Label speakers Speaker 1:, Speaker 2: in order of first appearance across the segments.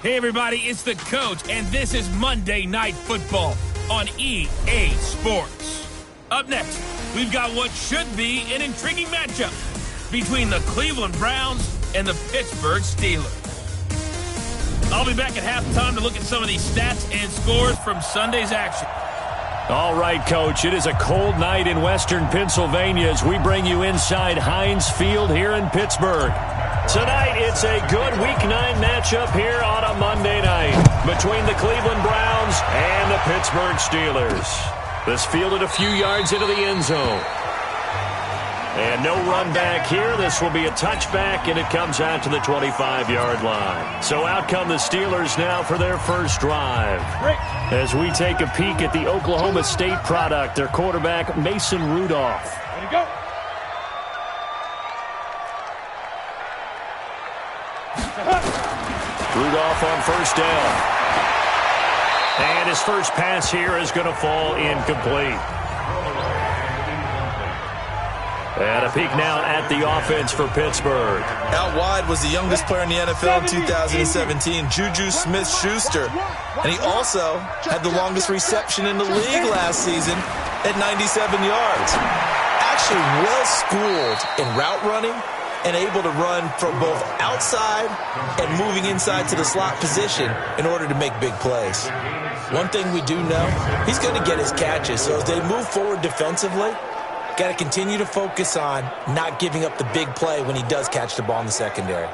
Speaker 1: Hey, everybody, it's the coach, and this is Monday Night Football on EA Sports. Up next, we've got what should be an intriguing matchup between the Cleveland Browns and the Pittsburgh Steelers. I'll be back at halftime to look at some of these stats and scores from Sunday's action.
Speaker 2: All right, Coach, it is a cold night in western Pennsylvania as we bring you inside Heinz Field here in Pittsburgh. Tonight, it's a good Week 9 matchup here on a Monday night between the Cleveland Browns and the Pittsburgh Steelers. This fielded a few yards into the end zone. And no run back here. This will be a touchback, and it comes out to the 25-yard line. So out come the Steelers now for their first drive. As we take a peek at the Oklahoma State product, their quarterback, Mason Rudolph.
Speaker 3: Ready, go.
Speaker 2: Rudolph on first down. And his first pass here is going to fall incomplete. And a peek now at the offense for Pittsburgh.
Speaker 4: Out wide was the youngest player in the NFL in 2017, Juju Smith-Schuster. And he also had the longest reception in the league last season at 97 yards. Actually well-schooled in route running and able to run from both outside and moving inside to the slot position in order to make big plays. One thing we do know, he's going to get his catches. So as they move forward defensively, got to continue to focus on not giving up the big play when he does catch the ball in the secondary.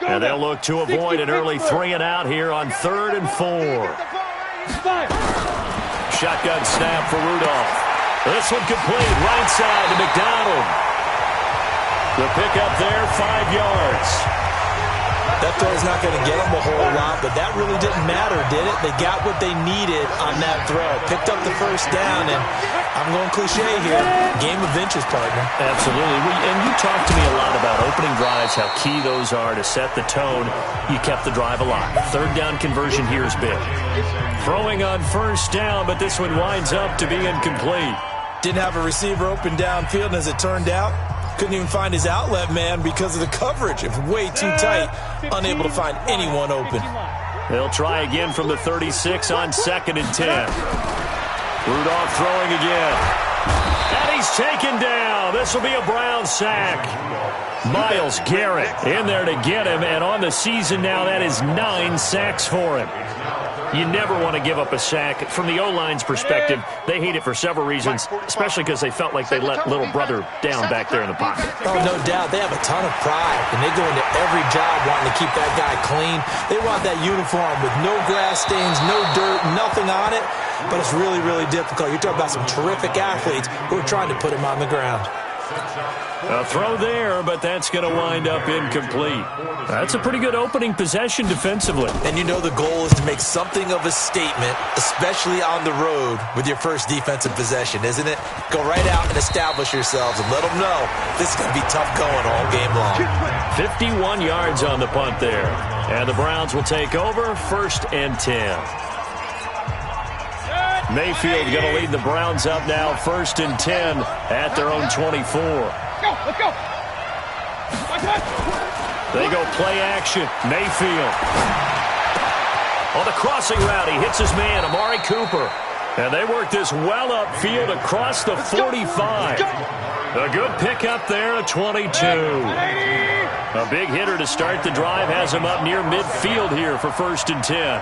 Speaker 2: And they'll look to avoid an early 3 and out here on 3rd and 4. Shotgun snap for Rudolph. This one complete, right side to McDonald. The pickup there, 5 yards.
Speaker 4: That throw's not going to get them a whole lot, but that really didn't matter, did it? They got what they needed on that throw. Picked up the first down, and I'm going cliche here. Game of inches, partner.
Speaker 2: Absolutely. And you talked to me a lot about opening drives, how key those are to set the tone. You kept the drive alive. 3rd down conversion here is big. Throwing on first down, but this one winds up to be incomplete.
Speaker 4: Didn't have a receiver open downfield, and as it turned out, couldn't even find his outlet man because of the coverage. It was way too tight, unable to find anyone open.
Speaker 2: They'll try again from the 36 on 2nd and 10. Rudolph throwing again. And he's taken down. This will be a Brown sack. Myles Garrett in there to get him, and on the season now, that is 9 sacks for him. You never want to give up a sack. From the O-line's perspective, they hate it for several reasons, especially because they felt like they let little brother down back there in the pocket.
Speaker 4: Oh, no doubt. They have a ton of pride, and they go into every job wanting to keep that guy clean. They want that uniform with no grass stains, no dirt, nothing on it, but it's really, really difficult. You're talking about some terrific athletes who are trying to put him on the ground.
Speaker 2: A throw there, but that's going to wind up incomplete. That's a pretty good opening possession defensively.
Speaker 4: And you know the goal is to make something of a statement, especially on the road with your first defensive possession, isn't it? Go right out and establish yourselves and let them know this is going to be tough going all game long.
Speaker 2: 51 yards on the punt there. And the Browns will take over 1st and 10. Mayfield going to lead the Browns up now 1st and 10 at their own 24.
Speaker 3: Let's go.
Speaker 2: They go play action. Mayfield. On the crossing route, he hits his man, Amari Cooper. And they work this well upfield across the 45. A good pickup there at 22. A big hitter to start the drive has him up near midfield here for 1st and 10.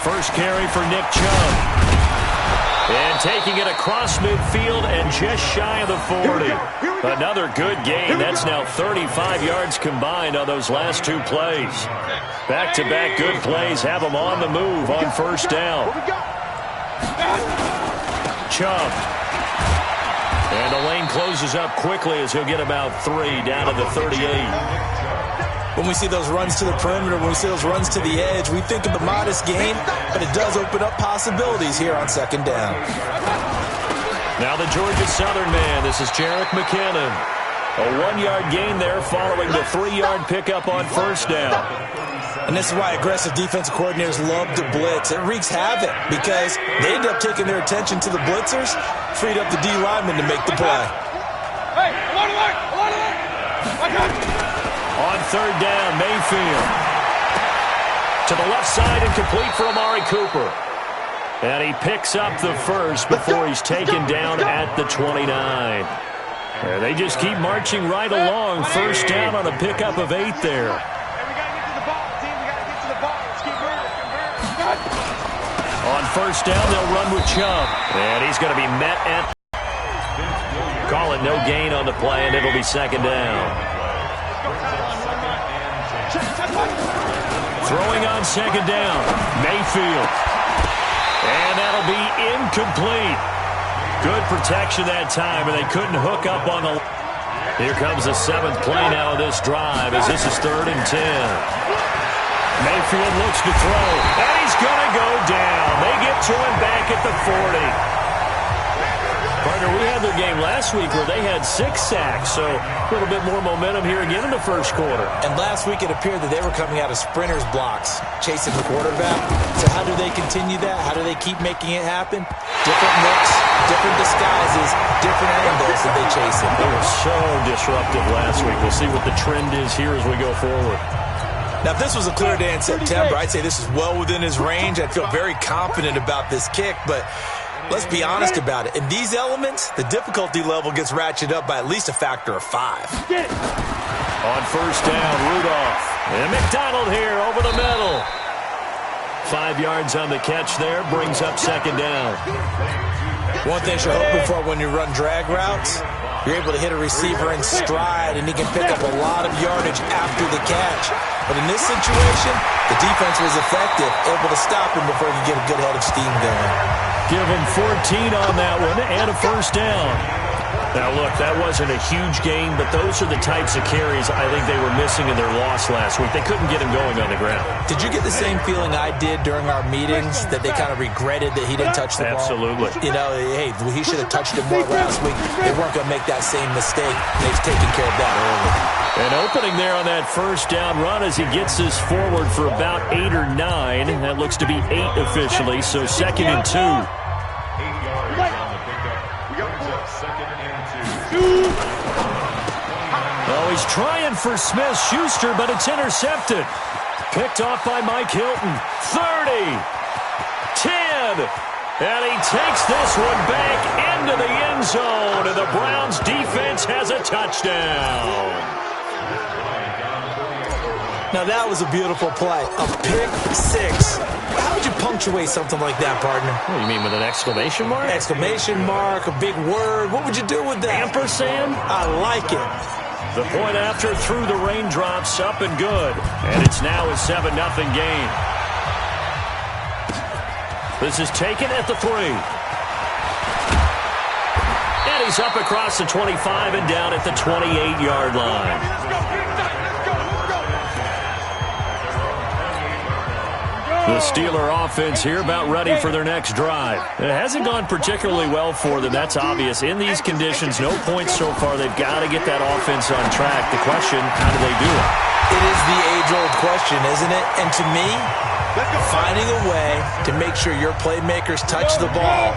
Speaker 2: First carry for Nick Chubb. And taking it across midfield and just shy of the 40. Another good gain. That's now 35 yards combined on those last 2 plays. Back-to-back good plays have them on the move on 1st down. Chubb. And the lane closes up quickly as he'll get about 3 down to the 38.
Speaker 4: When we see those runs to the perimeter, when we see those runs to the edge, we think of a modest gain, but it does open up possibilities here on 2nd down.
Speaker 2: Now the Georgia Southern man, this is Jerick McKinnon. A 1-yard gain there following the 3-yard pickup on 1st down.
Speaker 4: And this is why aggressive defensive coordinators love to blitz. It wreaks havoc because they end up taking their attention to the blitzers, freed up the D lineman to make the play.
Speaker 2: On third down, Mayfield. To the left side and complete for Amari Cooper. And he picks up the first before he's taken down at the 29. And they just keep marching right along. First down on a pickup of 8 there. On first down, they'll run with Chubb. And he's going to be met at... Call it no gain on the play, and it'll be second down. Throwing on second down, Mayfield. And that'll be incomplete. Good protection that time, and they couldn't hook up on the... Here comes the 7th play now of this drive as this is 3rd and 10. Mayfield looks to throw, and he's going to go down. They get to him back at the 40. Partner, we had their game last week where they had 6 sacks, so a little bit more momentum here again in the first quarter.
Speaker 4: And last week it appeared that they were coming out of sprinters blocks, chasing the quarterback. So how do they continue that? How do they keep making it happen? Different looks, different disguises, different angles that they chase him.
Speaker 2: They were so disruptive last week. We'll see what the trend is here as we go forward.
Speaker 4: Now, if this was a clear day in September, I'd say this is well within his range. I'd feel very confident about this kick, but let's be honest about it. In these elements, the difficulty level gets ratcheted up by at least a factor of 5.
Speaker 2: On first down, Rudolph. And McDonald here over the middle. 5 yards on the catch there, brings up second down.
Speaker 4: One thing you're hoping for when you run drag routes, you're able to hit a receiver in stride, and he can pick up a lot of yardage after the catch. But in this situation, the defense was effective, able to stop him before he could get a good head of steam going.
Speaker 2: Give him 14 on that one and a first down. Now, look, that wasn't a huge gain, but those are the types of carries I think they were missing in their loss last week. They couldn't get him going on the ground.
Speaker 4: Did you get the same feeling I did during our meetings, that they kind of regretted that he didn't touch the ball?
Speaker 2: Absolutely.
Speaker 4: You know, hey, he should have touched it more last week. They weren't going to make that same mistake. They've taken care of that early.
Speaker 2: An opening there on that first down run as he gets this forward for about 8 or 9. That looks to be 8 officially, so 2nd and 2. Oh, he's trying for Smith-Schuster, but it's intercepted. Picked off by Mike Hilton. 30, 10, and he takes this one back into the end zone, and the Browns defense has a touchdown.
Speaker 4: Now, that was a beautiful play. A pick 6. How would you punctuate something like that, partner?
Speaker 2: What do you mean, with an exclamation mark?
Speaker 4: Exclamation mark, a big word. What would you do with that?
Speaker 2: Ampersand?
Speaker 4: I like it.
Speaker 2: The point after through the raindrops, up and good. And it's now a 7-0 game. This is taken at the 3. And he's up across the 25 and down at the 28-yard line. The Steeler offense here about ready for their next drive. It hasn't gone particularly well for them. That's obvious. In these conditions, no points so far. They've got to get that offense on track. The question, how do they do it?
Speaker 4: It is the age-old question, isn't it? And to me, finding a way to make sure your playmakers touch the ball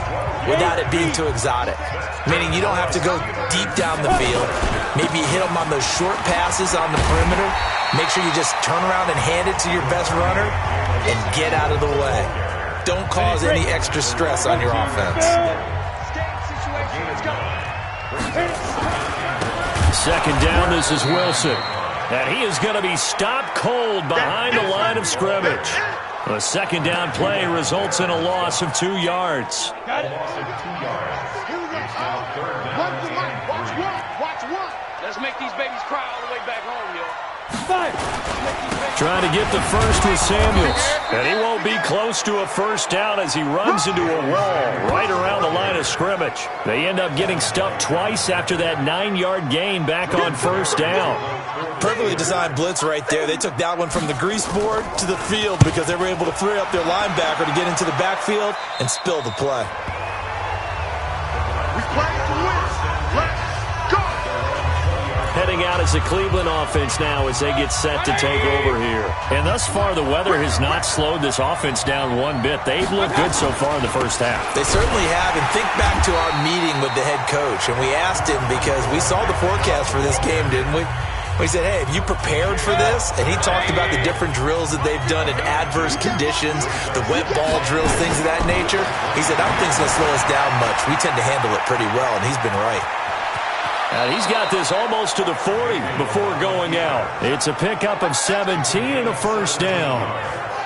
Speaker 4: without it being too exotic. Meaning you don't have to go deep down the field. Maybe you hit them on those short passes on the perimeter. Make sure you just turn around and hand it to your best runner and get out of the way. Don't cause any extra stress on your offense.
Speaker 2: Second down, this is Wilson. And he is going to be stopped cold behind the line of scrimmage. A second down play results in a loss of 2 yards.
Speaker 3: Got it. Here we go. Watch one. Let's make these babies cry all the way back home, yo.
Speaker 2: Trying to get the first with Samuels. And he won't be close to a first down as he runs into a wall right around the line of scrimmage. They end up getting stuffed twice after that 9-yard gain back on first down.
Speaker 4: Perfectly designed blitz right there. They took that one from the grease board to the field because they were able to free up their linebacker to get into the backfield and spill the play.
Speaker 3: We play to win. Let's go.
Speaker 2: Heading out as the Cleveland offense now as they get set to take over here. And thus far, the weather has not slowed this offense down one bit. They've looked good so far in the first half.
Speaker 4: They certainly have. And think back to our meeting with the head coach. And we asked him because we saw the forecast for this game, didn't we? We said, hey, have you prepared for this? And he talked about the different drills that they've done in adverse conditions, the wet ball drills, things of that nature. He said, I don't think it's going to slow us down much. We tend to handle it pretty well, and he's been right.
Speaker 2: And he's got this almost to the 40 before going out. It's a pickup of 17 and a first down.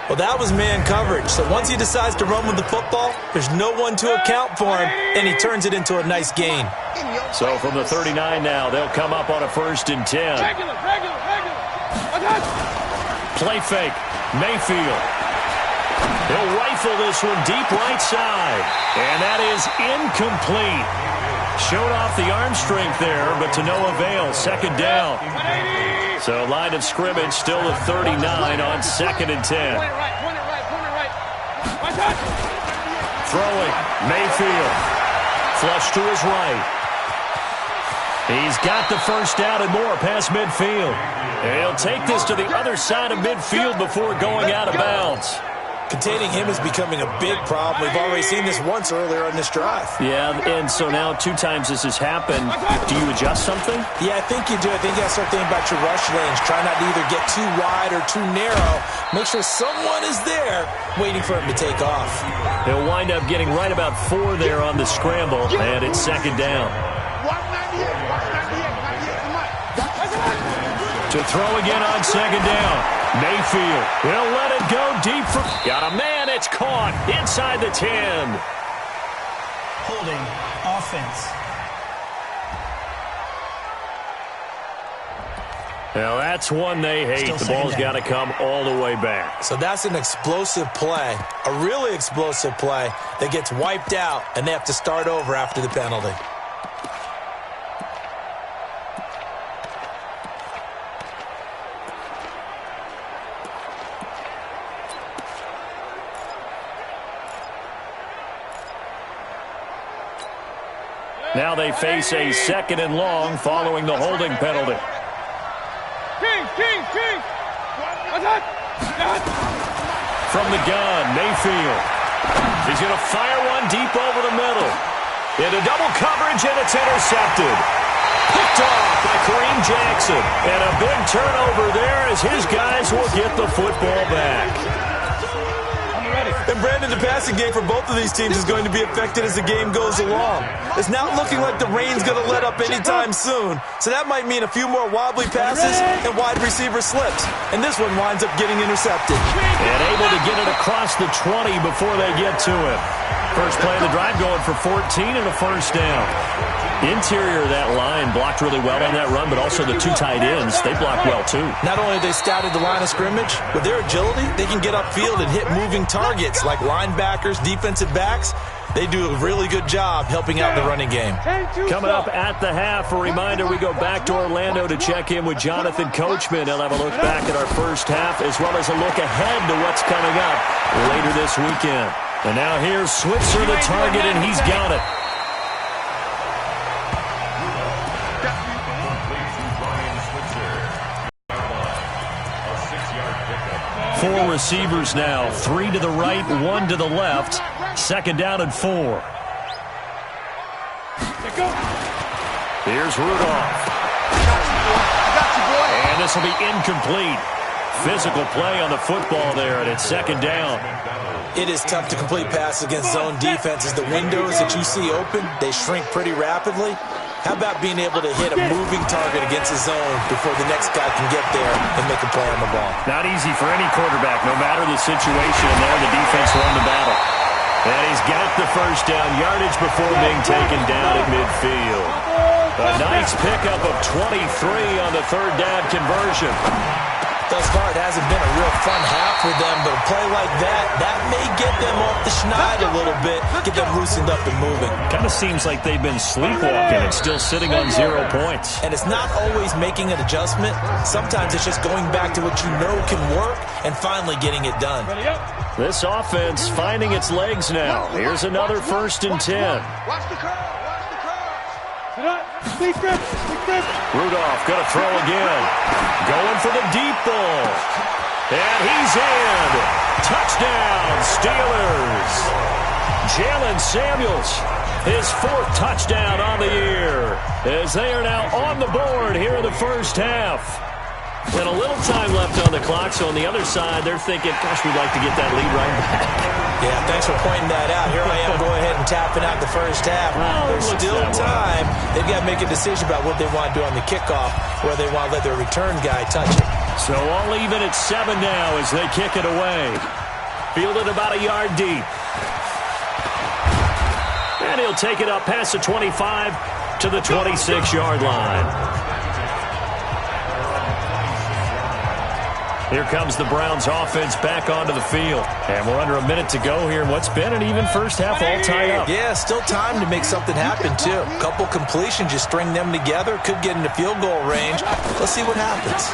Speaker 4: Well, that was man coverage. So once he decides to run with the football, there's no one to account for him, and he turns it into a nice gain.
Speaker 2: So from the 39 now, they'll come up on a 1st and 10. Play fake. Mayfield. He'll rifle this one deep right side. And that is incomplete. Showed off the arm strength there, but to no avail. 2nd down. So line of scrimmage still at 39 on 2nd and 10. Throwing. Mayfield. Flush to his right. He's got the first down and more past midfield. And he'll take this to the other side of midfield before going out of bounds.
Speaker 4: Containing him is becoming a big problem. We've already seen this once earlier on this drive.
Speaker 2: Yeah, and so now 2 times this has happened. Do you adjust something?
Speaker 4: Yeah, I think you do. I think you got to start thinking about your rush lanes. Try not to either get too wide or too narrow. Make sure someone is there waiting for him to take off.
Speaker 2: They'll wind up getting right about 4 there on the scramble, and it's 2nd down. To throw again on 2nd down. Mayfield will let it go deep for... Got a man. It's caught inside the 10.
Speaker 5: Holding offense.
Speaker 2: Now that's one they hate. The ball's got to come all the way back.
Speaker 4: So that's an explosive play, a really explosive play that gets wiped out, and they have to start over after the penalty.
Speaker 2: Now they face a 2nd and long following the holding penalty. From the gun, Mayfield. He's going to fire one deep over the middle. Into double coverage, and it's intercepted. Picked off by Kareem Jackson. And a big turnover there as his guys will get the football back.
Speaker 4: And Brandon, the passing game for both of these teams is going to be affected as the game goes along. It's not looking like the rain's going to let up anytime soon. So that might mean a few more wobbly passes and wide receiver slips. And this one winds up getting intercepted.
Speaker 2: And able to get it across the 20 before they get to it. First play of the drive going for 14 and a first down. Interior of that line blocked really well on that run, but also the 2 tight ends, they blocked well too.
Speaker 4: Not only have they scouted the line of scrimmage, with their agility, they can get upfield and hit moving targets like linebackers, defensive backs. They do a really good job helping out the running game.
Speaker 2: Coming up at the half, a reminder, we go back to Orlando to check in with Jonathan Coachman. He'll have a look back at our first half as well as a look ahead to what's coming up later this weekend. And now here's Switzer, the target, and he's got it. 4 receivers now, 3 to the right, 1 to the left. 2nd down and 4. Here's Rudolph. And this will be incomplete. Physical play on the football there, and it's 2nd down.
Speaker 4: It is tough to complete passes against zone defenses. The windows that you see open, they shrink pretty rapidly. How about being able to hit a moving target against a zone before the next guy can get there and make a play on the ball?
Speaker 2: Not easy for any quarterback, no matter the situation, and there the defense won the battle. And he's got the first down yardage before being taken down at midfield. A nice pickup of 23 on the 3rd down conversion.
Speaker 4: Thus far, it hasn't been a real fun half for them, but a play like that may get them off the schneid a little bit, get them loosened up and moving.
Speaker 2: Kind of seems like they've been sleepwalking and still sitting on 0 points.
Speaker 4: And it's not always making an adjustment. Sometimes it's just going back to what you know can work and finally getting it done.
Speaker 2: This offense finding its legs now. Here's another 1st and 10.
Speaker 5: Watch the curve.
Speaker 2: Rudolph going to throw again. Going for the deep ball. And he's in. Touchdown, Steelers. Jalen Samuels, his 4th touchdown on the year, as they are now on the board here in the first half. And a little time left on the clock, so on the other side, they're thinking, gosh, we'd like to get that lead right back.
Speaker 5: Yeah, thanks for pointing that out. Here I am going ahead and tapping out the first half.
Speaker 2: Well,
Speaker 5: there's still time. They've got to make a decision about what they want to do on the kickoff, where they want to let their return guy touch it.
Speaker 2: So all even at 7 now as they kick it away. Fielded about a yard deep. And he'll take it up past the 25 to the 26-yard line. Here comes the Browns offense back onto the field. And we're under a minute to go here in what's been an even first half all tied up.
Speaker 5: Yeah, still time to make something happen, too. A couple completions, just string them together. Could get into field goal range. Let's see what happens.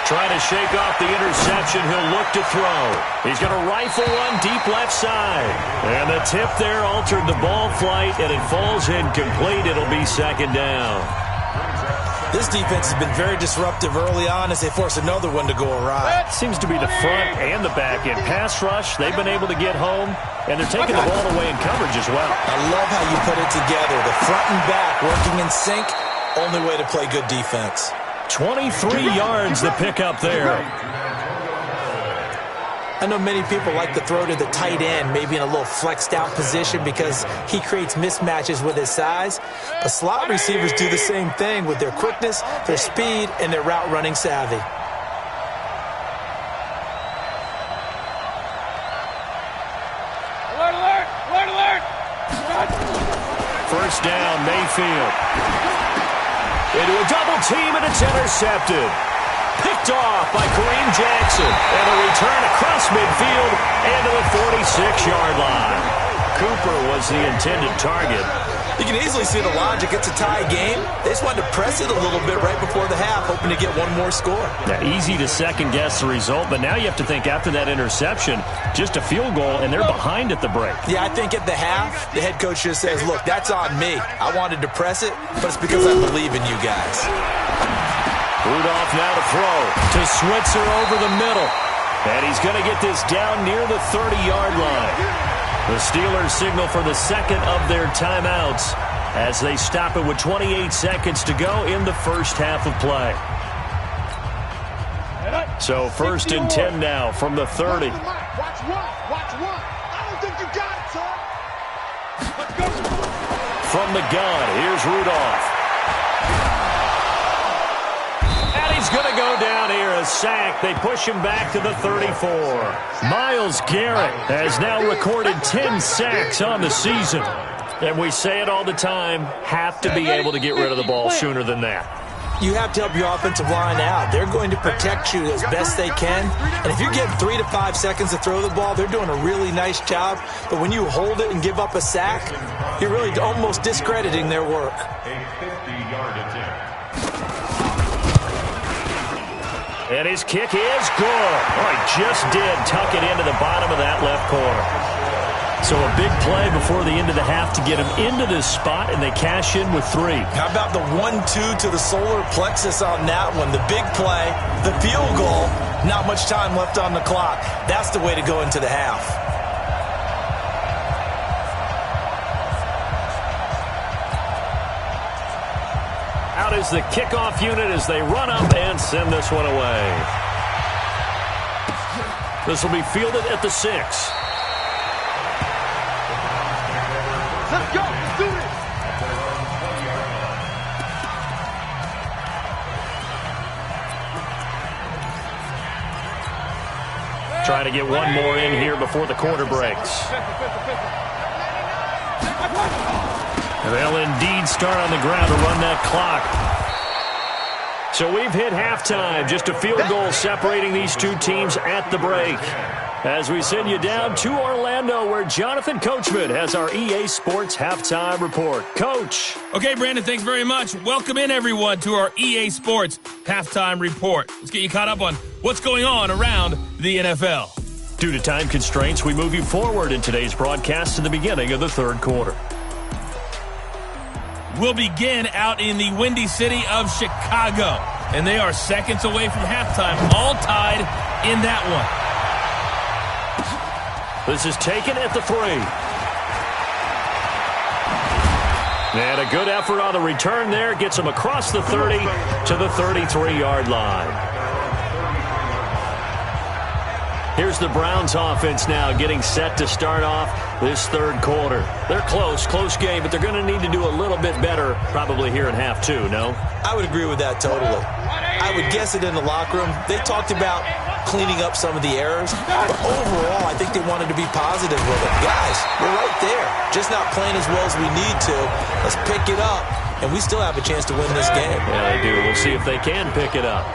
Speaker 2: Trying to shake off the interception. He'll look to throw. He's going to rifle one deep left side. And the tip there altered the ball flight, and it falls incomplete. It'll be 2nd down.
Speaker 5: This defense has been very disruptive early on as they force another one to go awry.
Speaker 2: Seems to be the front and the back end. Pass rush, they've been able to get home, and they're taking the ball away in coverage as well.
Speaker 5: I love how you put it together. The front and back working in sync, only way to play good defense.
Speaker 2: 23 yards the pickup there.
Speaker 5: I know many people like to throw to the tight end, maybe in a little flexed out position because he creates mismatches with his size. But slot receivers do the same thing with their quickness, their speed, and their route running savvy.
Speaker 3: Alert, alert, alert, alert.
Speaker 2: First down, Mayfield. Into a double team, and it's intercepted. Picked off by Kareem Jackson. And a return across midfield and to the 46-yard line. Cooper was the intended target.
Speaker 5: You can easily see the logic. It's a tie game. They just wanted to press it a little bit right before the half, hoping to get one more score.
Speaker 2: Now, easy to second-guess the result, but now you have to think after that interception, just a field goal, and they're behind at the break.
Speaker 5: Yeah, I think at the half, the head coach just says, look, that's on me. I wanted to press it, but it's because I believe in you guys.
Speaker 2: Rudolph now to throw to Switzer over the middle. And he's going to get this down near the 30-yard line. The Steelers signal for the second of their timeouts as they stop it with 28 seconds to go in the first half of play. So 1st and 10 now from the 30.
Speaker 6: Watch one. I don't think you got it, son. Let's go.
Speaker 2: From the gun, here's Rudolph. He's going to go down here, a sack. They push him back to the 34. Myles Garrett has now recorded 10 sacks on the season. And we say it all the time, have to be able to get rid of the ball sooner than that.
Speaker 5: You have to help your offensive line out. They're going to protect you as best they can. And if you're getting 3 to 5 seconds to throw the ball, they're doing a really nice job. But when you hold it and give up a sack, you're really almost discrediting their work.
Speaker 2: And his kick is good. Oh, he just did tuck it into the bottom of that left corner. So a big play before the end of the half to get him into this spot, and they cash in with 3.
Speaker 5: How about the 1-2 to the solar plexus on that one? The big play, the field goal, not much time left on the clock. That's the way to go into the half.
Speaker 2: Out is the kickoff unit as they run up and send this one away. This will be fielded at the 6.
Speaker 6: Let's go. Let's do this.
Speaker 2: Trying to get one more in here before the quarter breaks. They'll indeed start on the ground to run that clock. So we've hit halftime. Just a field goal separating these two teams at the break. As we send you down to Orlando, where Jonathan Coachman has our EA Sports Halftime Report. Coach.
Speaker 1: Okay, Brandon, thanks very much. Welcome in, everyone, to our EA Sports Halftime Report. Let's get you caught up on what's going on around the NFL.
Speaker 2: Due to time constraints, we move you forward in today's broadcast to the beginning of the third quarter.
Speaker 1: will begin out in the Windy City of Chicago. And they are seconds away from halftime, all tied in that one.
Speaker 2: This is taken at the 3. And a good effort on the return there. Gets him across the 30 to the 33-yard line. Here's the Browns offense now getting set to start off this third quarter. They're close game, but they're going to need to do a little bit better probably here in half 2, no?
Speaker 5: I would agree with that totally. I would guess it in the locker room. They talked about cleaning up some of the errors, but overall I think they wanted to be positive with it. Guys, we're right there. Just not playing as well as we need to. Let's pick it up, and we still have a chance to win this game.
Speaker 2: Yeah, they do. We'll see if they can pick it up.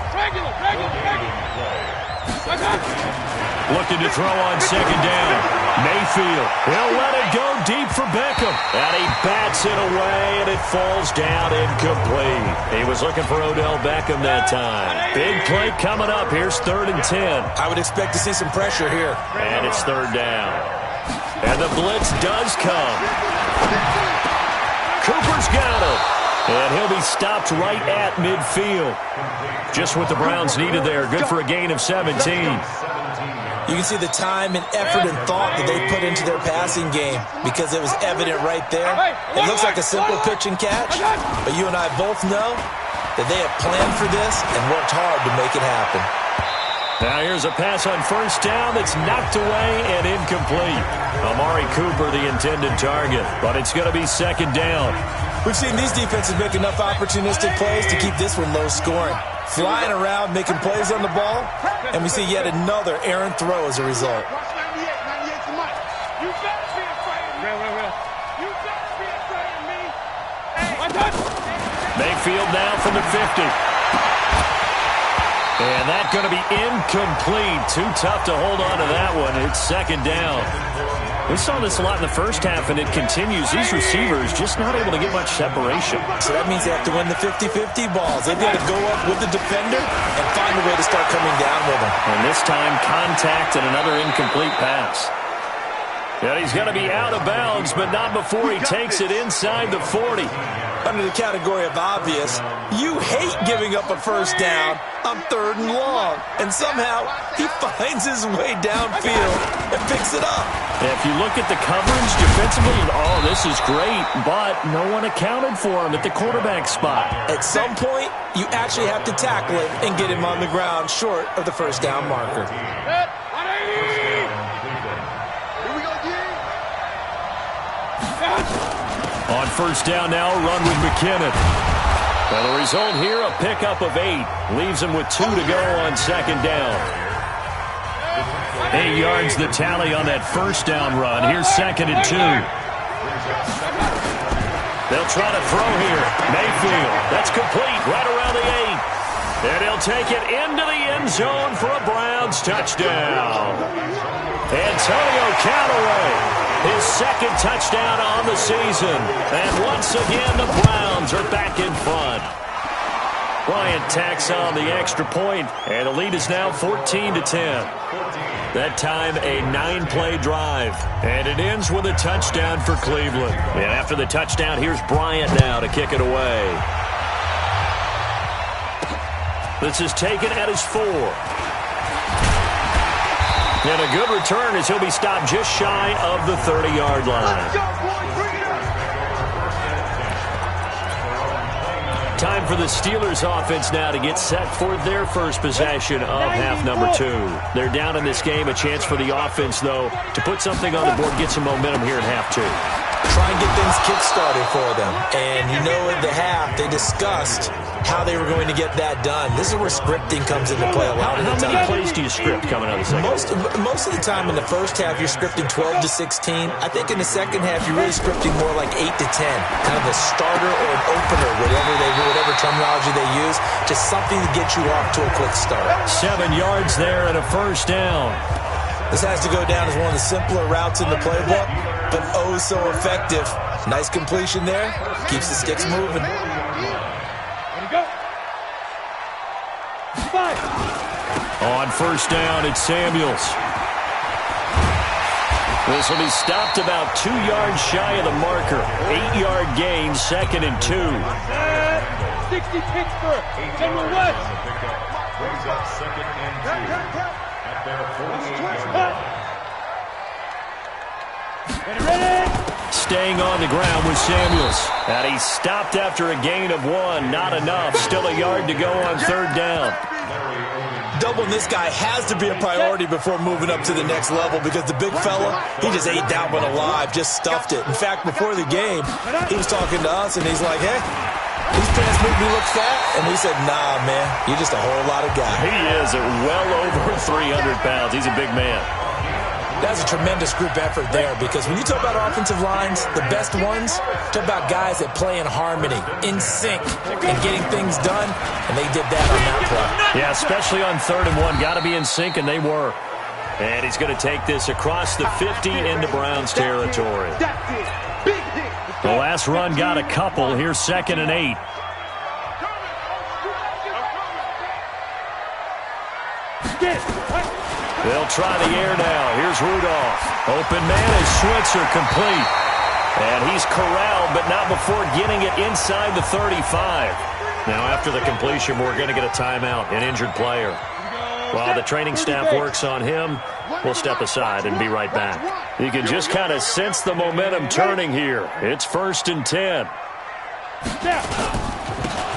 Speaker 2: Looking to throw on second down. Mayfield. He'll let it go deep for Beckham. And he bats it away, and it falls down incomplete. He was looking for Odell Beckham that time. Big play coming up. Here's 3rd and 10.
Speaker 5: I would expect to see some pressure here.
Speaker 2: And it's 3rd down. And the blitz does come. Cooper's got him. And he'll be stopped right at midfield. Just what the Browns needed there. Good for a gain of 17.
Speaker 5: You can see the time and effort and thought that they put into their passing game because it was evident right there. It looks like a simple pitch and catch, but you and I both know that they have planned for this and worked hard to make it happen.
Speaker 2: Now here's a pass on first down that's knocked away and incomplete. Amari Cooper, the intended target, but it's going to be 2nd down.
Speaker 5: We've seen these defenses make enough opportunistic plays to keep this one low scoring. Flying around, making plays on the ball, and we see yet another errant throw as a result.
Speaker 2: Mayfield now from the 50. And that's going to be incomplete. Too tough to hold on to that one. It's 2nd down. We saw this a lot in the first half, and it continues. These receivers just not able to get much separation.
Speaker 5: So that means they have to win the 50-50 balls. They've got to go up with the defender and find a way to start coming down with them.
Speaker 2: And this time, contact and another incomplete pass. And he's going to be out of bounds, but not before he takes it inside the 40.
Speaker 5: Under the category of obvious, you hate giving up a first down on 3rd and long. And somehow, he finds his way downfield and picks it up.
Speaker 2: If you look at the coverage defensively, oh, this is great, but no one accounted for him at the quarterback spot.
Speaker 5: At some point, you actually have to tackle him and get him on the ground short of the first down marker.
Speaker 2: On first down now, run with McKinnon. Well, the result here, a pickup of 8. Leaves him with 2 to go on 2nd down. 8 yards the tally on that first down run. Here's 2nd and 2. They'll try to throw here. Mayfield. That's complete right around the 8. And he'll take it into the end zone for a Browns touchdown. Antonio Callaway. His 2nd touchdown on the season. And once again, the Browns are back in front. Bryant tacks on the extra point, and the lead is now 14-10. That time, a 9-play drive. And it ends with a touchdown for Cleveland. And after the touchdown, here's Bryant now to kick it away. This is taken at his 4. And a good return as he'll be stopped just shy of the 30-yard line. Time for the Steelers offense now to get set for their first possession of half number 2. They're down in this game. A chance for the offense, though, to put something on the board, get some momentum here in half 2.
Speaker 5: Try and get things kick-started for them. And you know at the half, they discussed how they were going to get that done. This is where scripting comes into play a lot of the time.
Speaker 2: How many plays do you script coming out of the second?
Speaker 5: Most of the time in the first half, you're scripting 12 to 16. I think in the second half, you're really scripting more like 8 to 10. Kind of a starter or an opener, whatever terminology they use. Just something to get you off to a quick start.
Speaker 2: 7 yards there and a first down.
Speaker 5: This has to go down as one of the simpler routes in the playbook, but oh so effective. Nice completion there. Keeps the sticks moving.
Speaker 2: On first down, it's Samuels. This will be stopped about 2 yards shy of the marker. 8-yard gain, 2nd and 2.
Speaker 6: 60 Pittsburgh. General West.
Speaker 7: Brings up 2nd and 2 at their 48
Speaker 6: Ready?
Speaker 2: Staying on the ground with Samuels. And he stopped after a gain of 1. Not enough. Still a yard to go on 3rd down.
Speaker 4: Doubling this guy has to be a priority before moving up to the next level because the big fella, he just ate that one alive, just stuffed it. In fact, before the game, he was talking to us, and he's like, hey, these pants make me look fat. And we said, nah, man, you're just a whole lot of guy.
Speaker 2: He is at well over 300 pounds. He's a big man.
Speaker 5: That's a tremendous group effort there because when you talk about offensive lines, the best ones, talk about guys that play in harmony, in sync, and getting things done, and they did that on that play.
Speaker 2: Yeah, especially on 3rd and 1. Got to be in sync, and they were. And he's going to take this across the 50 into Browns territory. The last run got a couple. Here's 2nd and 8. They'll try the air now. Here's Rudolph. Open man is Switzer, complete. And he's corralled, but not before getting it inside the 35. Now, after the completion, we're going to get a timeout, an injured player. While the training staff works on him, we'll step aside and be right back. You can just kind of sense the momentum turning here. It's 1st and 10.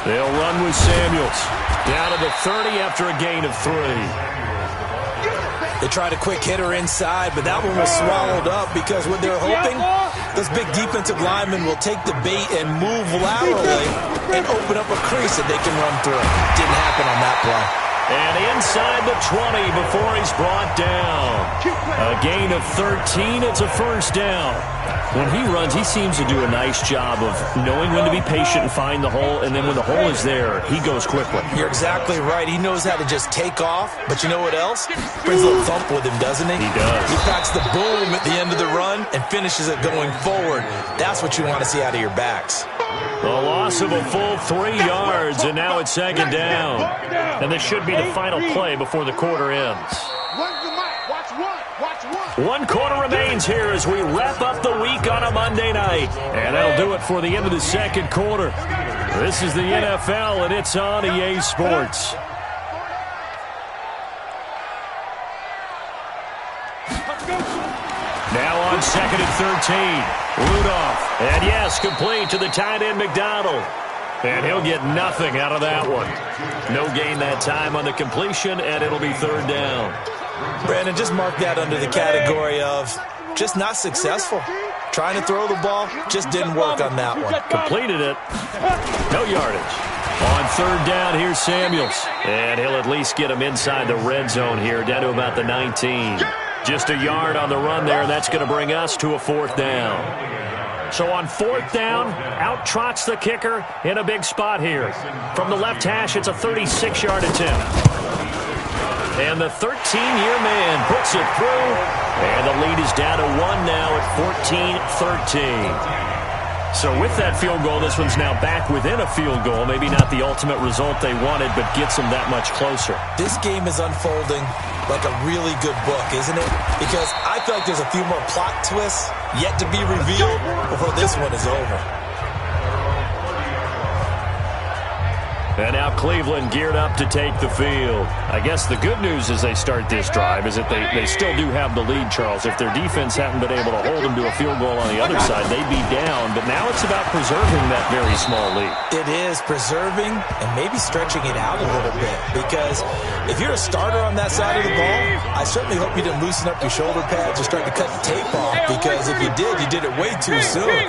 Speaker 2: They'll run with Samuels. Down to the 30 after a gain of 3.
Speaker 5: They tried a quick hitter inside, but that one was swallowed up because what they're hoping, those big defensive linemen will take the bait and move laterally and open up a crease that they can run through. Didn't happen on that play.
Speaker 2: And inside the 20 before he's brought down. A gain of 13. It's a 1st down. When he runs, he seems to do a nice job of knowing when to be patient and find the hole, and then when the hole is there, he goes quickly.
Speaker 5: You're exactly right. He knows how to just take off, but you know what else? Brings a little thump with him, doesn't he?
Speaker 2: He does.
Speaker 5: He packs the boom at the end of the run and finishes it going forward. That's what you want to see out of your backs.
Speaker 2: A loss of a full 3 yards, and now it's 2nd down. And this should be the final play before the quarter ends. One quarter remains here as we wrap up the week on a Monday night. And that'll do it for the end of the 2nd quarter. This is the NFL, and it's on EA Sports. Now on 2nd and 13. Rudolph. And yes, complete to the tight end McDonald. And he'll get nothing out of that one. No gain that time on the completion, and it'll be 3rd down.
Speaker 5: Brandon, just mark that under the category of just not successful. Trying to throw the ball, just didn't work on that one.
Speaker 2: Completed it. No yardage. On 3rd down, here's Samuels. And he'll at least get him inside the red zone here, down to about the 19. Just a yard on the run there, and that's going to bring us to a 4th down. So on 4th down, out trots the kicker in a big spot here. From the left hash, it's a 36-yard attempt. And the 13-year man puts it through. And the lead is down to 1 now at 14-13. So with that field goal, this one's now back within a field goal. Maybe not the ultimate result they wanted, but gets them that much closer.
Speaker 5: This game is unfolding like a really good book, isn't it? Because I feel like there's a few more plot twists yet to be revealed before this one is over.
Speaker 2: And now Cleveland geared up to take the field. I guess the good news as they start this drive is that they still do have the lead, Charles. If their defense hadn't been able to hold them to a field goal on the other side, they'd be down. But now it's about preserving that very small lead.
Speaker 5: It is preserving and maybe stretching it out a little bit. Because if you're a starter on that side of the ball, I certainly hope you didn't loosen up your shoulder pads or start to cut the tape off. Because if you did it way too soon.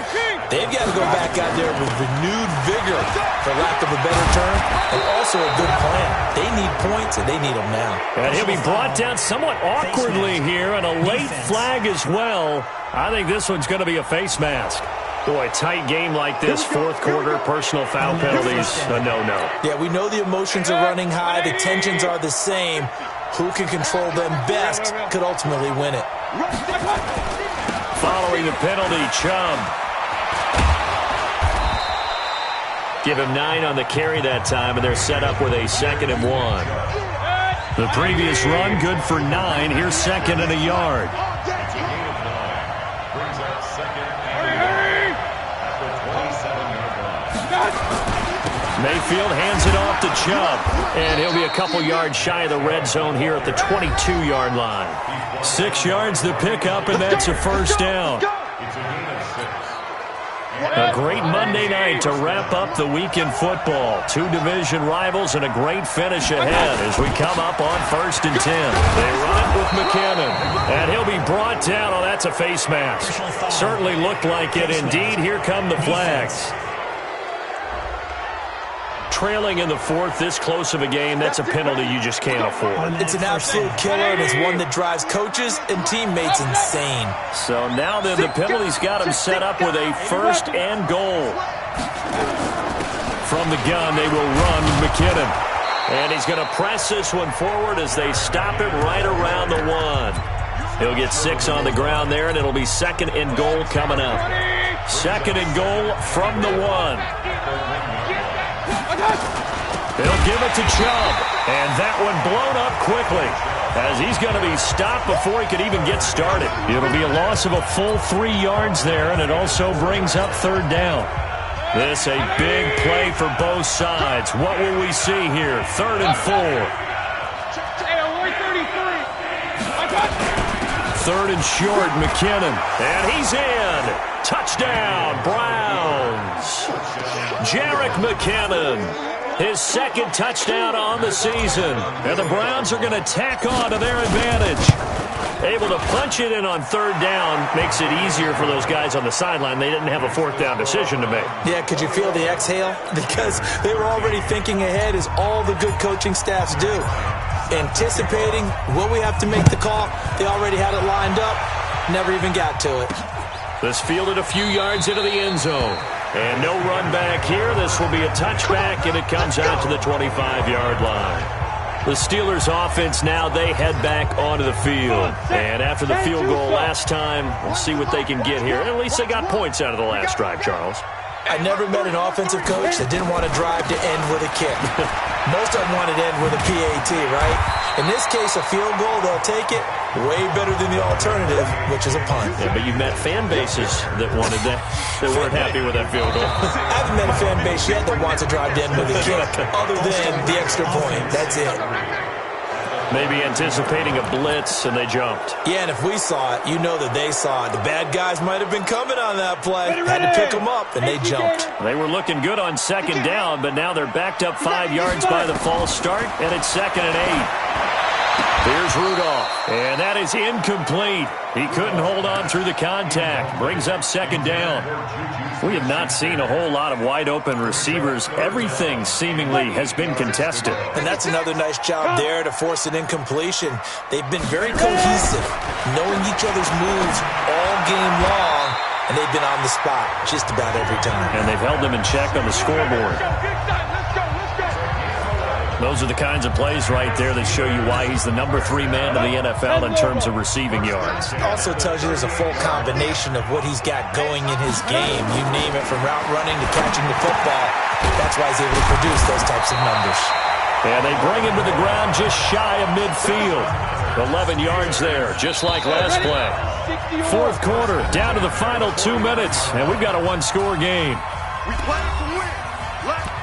Speaker 5: They've got to go back out there with renewed vigor, for lack of a better term, and also a good plan. They need points, and they need them now.
Speaker 2: And he'll be brought down somewhat awkwardly here, and a late flag as well. I think this one's going to be a face mask. Boy, tight game like this, 4th quarter, personal foul penalties, a no-no.
Speaker 5: Yeah, we know the emotions are running high. The tensions are the same. Who can control them best could ultimately win it.
Speaker 2: Following the penalty, Chubb. Give him 9 on the carry that time, and they're set up with a 2nd and 1. The previous run, good for 9. Here's 2nd and a yard. Mayfield hands it off to Chubb, and he'll be a couple yards shy of the red zone here at the 22-yard line. 6 yards the pickup, and that's a first down. A great Monday night to wrap up the week in football. 2 division rivals and a great finish ahead as we come up on 1st and 10. They run it with McKinnon, and he'll be brought down. Oh, that's a face mask. Certainly looked like it indeed. Here come the flags. Trailing in the 4th, this close of a game, that's a penalty you just can't afford.
Speaker 5: It's an absolute killer, and it's one that drives coaches and teammates insane.
Speaker 2: So now then, the penalty's got him set up with a 1st and goal. From the gun, they will run McKinnon. And he's going to press this one forward as they stop him right around the 1. He'll get 6 on the ground there, and it'll be 2nd and goal coming up. 2nd and goal from the 1. They'll give it to Chubb, and that one blown up quickly as he's going to be stopped before he could even get started. It'll be a loss of a full 3 yards there, and it also brings up 3rd down. This a big play for both sides. What will we see here? 3rd and 4. 3rd and short, McKinnon, and he's in. Touchdown, Browns. Jerick McKinnon, his 2nd touchdown on the season. And the Browns are going to tack on to their advantage. Able to punch it in on 3rd down makes it easier for those guys on the sideline. They didn't have a 4th down decision to make.
Speaker 5: Yeah, could you feel the exhale? Because they were already thinking ahead, as all the good coaching staffs do. Anticipating, will we have to make the call? They already had it lined up. Never even got to it.
Speaker 2: This fielded a few yards into the end zone. And no run back here. This will be a touchback, and it comes out to the 25-yard line. The Steelers' offense now, they head back onto the field. And after the field goal last time, we'll see what they can get here. At least they got points out of the last drive, Charles.
Speaker 5: I never met an offensive coach that didn't want to drive to end with a kick. Most of them wanted to end with a PAT, right? In this case, a field goal, they'll take it. Way better than the alternative, which is a punt.
Speaker 2: Yeah, but you've met fan bases that wanted that, that weren't happy with that field goal.
Speaker 5: I haven't met a fan base yet that wants to drive to end with a kick, other than the extra point. That's it.
Speaker 2: Maybe anticipating a blitz, and they jumped.
Speaker 5: Yeah, and if we saw it, you know that they saw it. The bad guys might have been coming on that play. Had to pick them up, and they jumped.
Speaker 2: They were looking good on 2nd down, but now they're backed up 5 yards by the false start, and it's 2nd and 8. Here's Rudolph, and that is incomplete. He couldn't hold on through the contact. Brings up 2nd down. We have not seen a whole lot of wide-open receivers. Everything seemingly has been contested.
Speaker 5: And that's another nice job there to force an incompletion. They've been very cohesive, knowing each other's moves all game long, and they've been on the spot just about every time.
Speaker 2: And they've held them in check on the scoreboard. Those are the kinds of plays right there that show you why he's the number 3 man in the NFL in terms of receiving yards.
Speaker 5: It also tells you there's a full combination of what he's got going in his game. You name it, from route running to catching the football. That's why he's able to produce those types of numbers.
Speaker 2: And they bring him to the ground just shy of midfield. 11 yards there, just like last play. 4th quarter, down to the final 2 minutes, and we've got a 1-score game.
Speaker 6: We play to win. Let's go.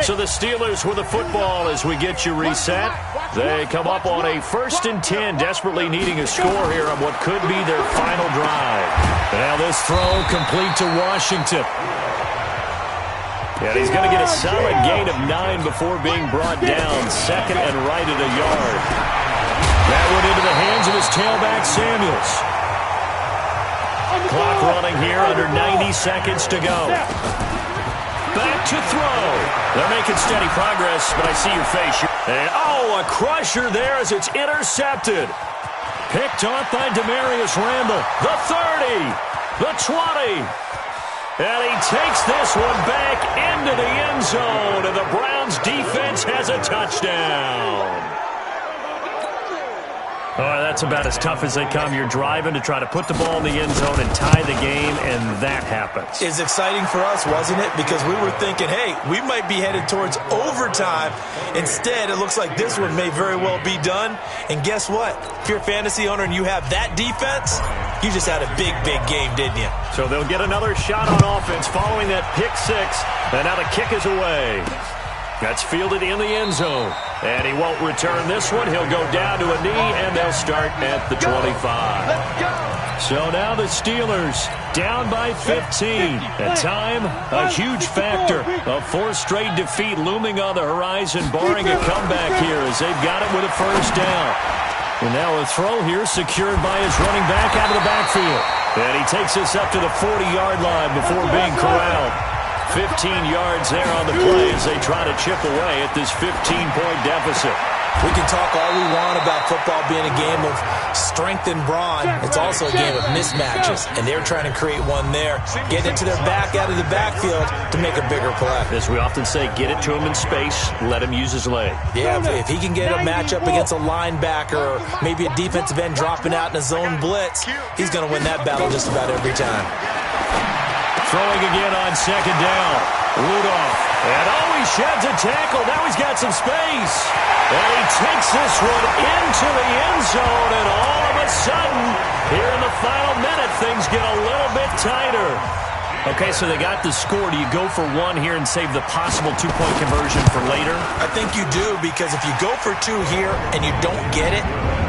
Speaker 2: So the Steelers with the football as we get you reset. They come up on a 1st and 10, desperately needing a score here on what could be their final drive. Now this throw complete to Washington. And he's going to get a solid gain of 9 before being brought down. 2nd and right at a yard. That went into the hands of his tailback, Samuels. Clock running here, under 90 seconds to go. Back to throw. They're making steady progress, but I see your face. And, oh, a crusher there as it's intercepted. Picked off by Demarius Randall. The 30. The 20. And he takes this one back into the end zone. And the Browns defense has a touchdown. Oh, that's about as tough as they come. You're driving to try to put the ball in the end zone and tie the game, and that happens.
Speaker 5: It's exciting for us, wasn't it? Because we were thinking, hey, we might be headed towards overtime. Instead, it looks like this one may very well be done. And guess what? If you're a fantasy owner and you have that defense, you just had a big, big game, didn't you?
Speaker 2: So they'll get another shot on offense following that pick six. And now the kick is away. That's fielded in the end zone. And he won't return this one. He'll go down to a knee, and they'll start at the 25. So now the Steelers down by 15. At time, a huge factor. A fourth straight defeat looming on the horizon, barring a comeback here as they've got it with a first down. And now a throw here secured by his running back out of the backfield. And he takes us up to the 40-yard line before being corralled. 15 yards there on the play as they try to chip away at this 15-point deficit.
Speaker 5: We can talk all we want about football being a game of strength and brawn. It's also a game of mismatches, and they're trying to create one there. Get into their back out of the backfield to make a bigger play.
Speaker 2: As we often say, get it to him in space, let him use his leg.
Speaker 5: Yeah, if he can get a matchup against a linebacker or maybe a defensive end dropping out in a zone blitz, he's going to win that battle just about every time.
Speaker 2: Throwing again on second down. Rudolph. And he sheds a tackle. Now he's got some space. And he takes this one into the end zone. And all of a sudden, here in the final minute, things get a little bit tighter. Okay, so they got the score. Do you go for one here and save the possible two-point conversion for later?
Speaker 5: I think you do, because if you go for two here and you don't get it,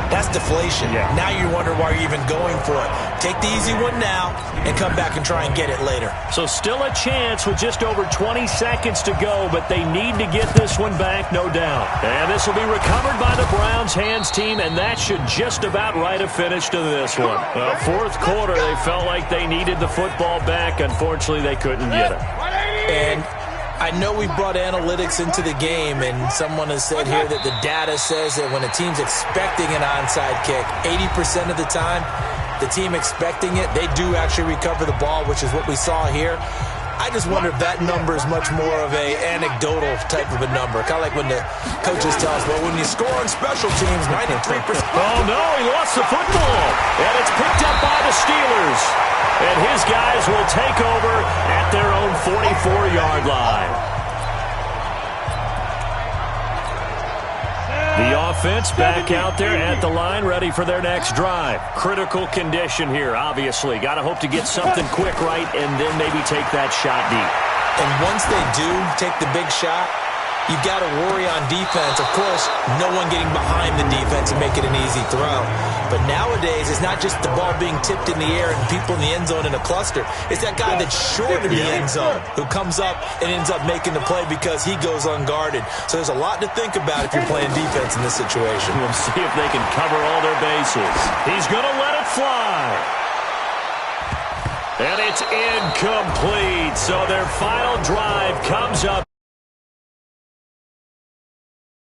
Speaker 5: that's deflation.
Speaker 2: Yeah.
Speaker 5: Now you wonder why you're even going for it. Take the easy one now and come back and try and get it later.
Speaker 2: So still a chance with just over 20 seconds to go, but they need to get this one back, no doubt. And this will be recovered by the Browns hands team, and that should just about write a finish to this one. Well, fourth quarter, they felt like they needed the football back. Unfortunately, they couldn't get it.
Speaker 5: And I know we brought analytics into the game, and someone has said here that the data says that when a team's expecting an onside kick, 80% of the time, the team expecting it, they do actually recover the ball, which is what we saw here. I just wonder if that number is much more of a anecdotal type of a number. Kind of like when the coaches tell us, well, when you score on special teams, 93%.
Speaker 2: Oh, no, he lost the football. And it's picked up by the Steelers. And his guys will take over at their own 44-yard line. The offense back out there at the line, ready for their next drive. Critical condition here, obviously. Got to hope to get something quick right and then maybe take that shot deep.
Speaker 5: And once they do take the big shot, you've got to worry on defense. Of course, no one getting behind the defense and make it an easy throw. But nowadays, it's not just the ball being tipped in the air and people in the end zone in a cluster. It's that guy that's short of the end zone who comes up and ends up making the play because he goes unguarded. So there's a lot to think about if you're playing defense in this situation.
Speaker 2: We'll see if they can cover all their bases. He's going to let it fly. And it's incomplete. So their final drive comes up